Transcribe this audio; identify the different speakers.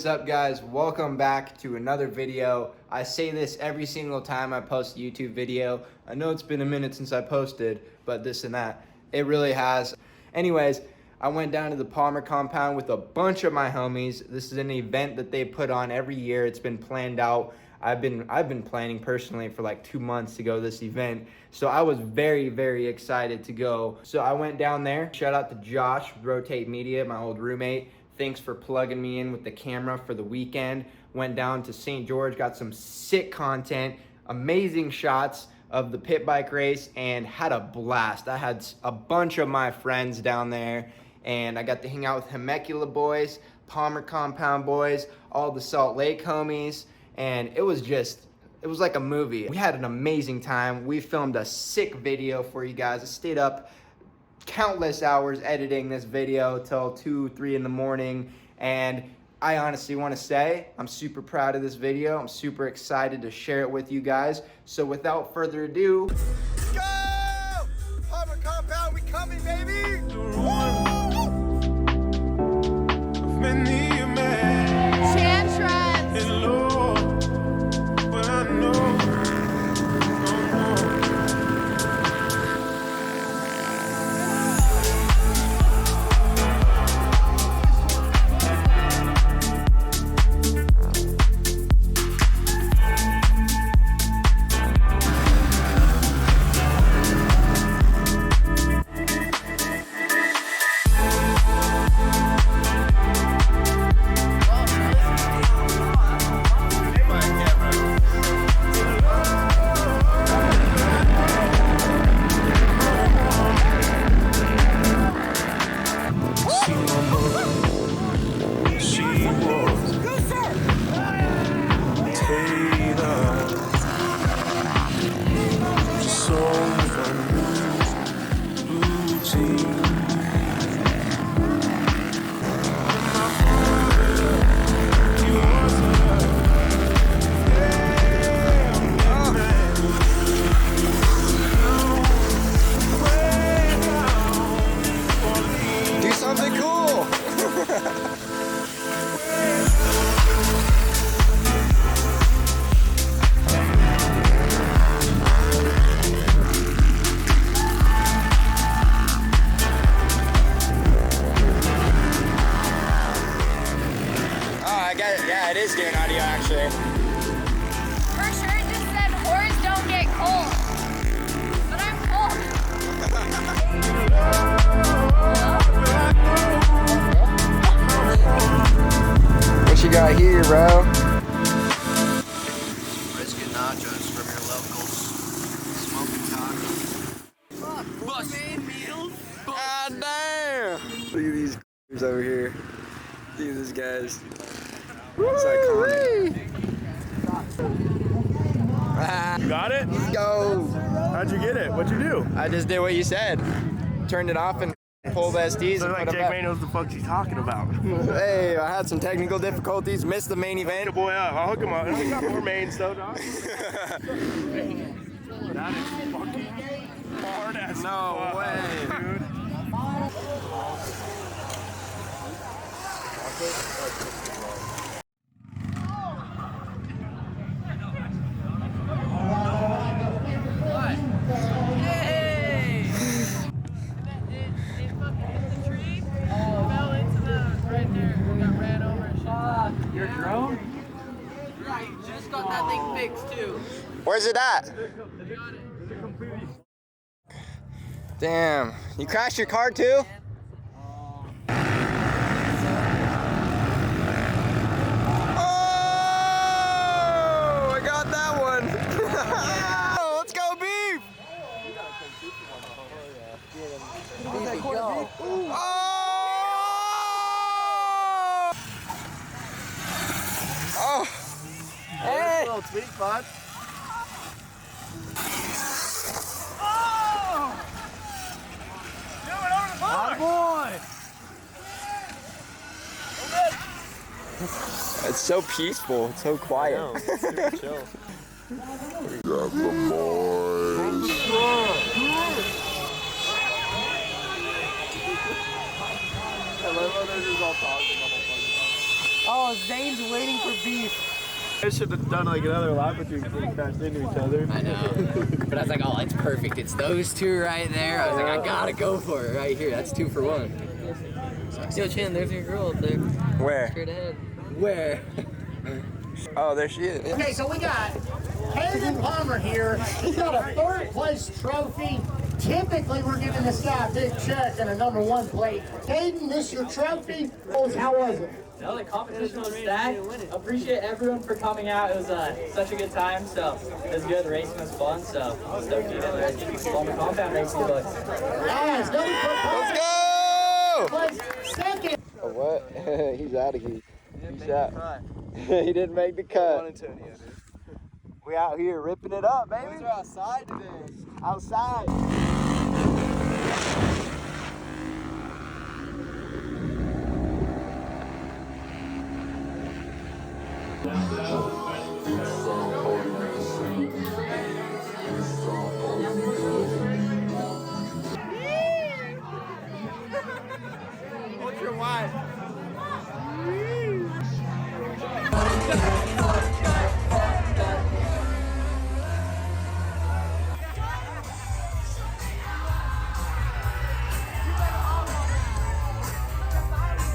Speaker 1: is up, guys? Welcome back to another video. I say this every single time I post a YouTube video. I know it's been a minute since I posted, but this and that, it really has. Anyways, I went down to the Palmer compound with a bunch of my homies. This is an event that they put on every year. It's been planned out. I've been planning personally for like 2 months to go to this event. So I was very excited to go. So I went down there. Shout out to Josh, Rotate Media, my old roommate. Thanks for plugging me in with the camera for the weekend. Went down to St. George, got some sick content, amazing shots of the pit bike race, and had a blast. I had a bunch of my friends down there, and I got to hang out with Temecula boys, Palmer compound boys, all the Salt Lake homies, and it was like a movie. We had an amazing time. We filmed a sick video for you guys. I stayed up countless hours editing this video till 2-3 in the morning, and I honestly want to say I'm super proud of this video. I'm super excited to share it with you guys. So without further ado,
Speaker 2: go! Palmer compound, we coming, baby!
Speaker 1: Yeah, it is doing audio actually.
Speaker 3: For sure it just said whores don't get cold. But I'm cold.
Speaker 1: What you got here, bro?
Speaker 4: Brisket nachos from your locals. Smoking tacos. Bus meals.
Speaker 1: Ah, damn! Look at these over here. Look at these guys. It's iconic.
Speaker 2: You got it?
Speaker 1: Go!
Speaker 2: How'd you get it? What'd you do?
Speaker 1: I just did what you said. Turned it off and pulled SDs
Speaker 2: So
Speaker 1: and
Speaker 2: like
Speaker 1: put them
Speaker 2: Jake
Speaker 1: back.
Speaker 2: May knows the fuck he's talking about.
Speaker 1: Hey, I had some technical difficulties, missed the main event.
Speaker 2: The boy up. I'll hook him up. We got more mains though, dog. That is fucking hard as
Speaker 1: No
Speaker 2: fuck,
Speaker 1: way.
Speaker 2: dude.
Speaker 4: Your drone? Right, just got that thing fixed too.
Speaker 1: Where's it at? Damn. You crashed your car too? Oh! I got that one. Oh, let's go, beef! Oh!
Speaker 4: Hey! Little sweet spot. Boy!
Speaker 1: It's so peaceful. It's so quiet.
Speaker 2: No, it's super chill.
Speaker 5: Got the boys.
Speaker 4: I love how they're just all talking the whole fucking time. Oh, Oh, Zane's waiting for beef.
Speaker 2: I should have done like another lap with you before we crashed into each other.
Speaker 6: I know. But I was like, oh, it's perfect. It's those two right there. I was like, I gotta go for it right here. That's 2 for 1. Yo, Chan, there's your girl up there.
Speaker 2: Where?
Speaker 6: Straight ahead. Where?
Speaker 2: Oh, there she is.
Speaker 7: Okay, so we got Hayden Palmer here. He's got a 3rd place trophy. Typically, we're giving this guy a big check and a #1 plate. Hayden, this is your trophy. How was it?
Speaker 4: No, the competition was stacked. Appreciate everyone for coming out. It was such a good time, so it was good. The racing was fun, so stoked to get there. Palmer compound racing today.
Speaker 7: Guys,
Speaker 2: Let's go!
Speaker 7: place second.
Speaker 1: Oh, what? He's out of here. He's out. He didn't make the cut. We out here ripping it up, baby.
Speaker 2: Boys are outside today.
Speaker 1: Outside.
Speaker 2: Ultra wide.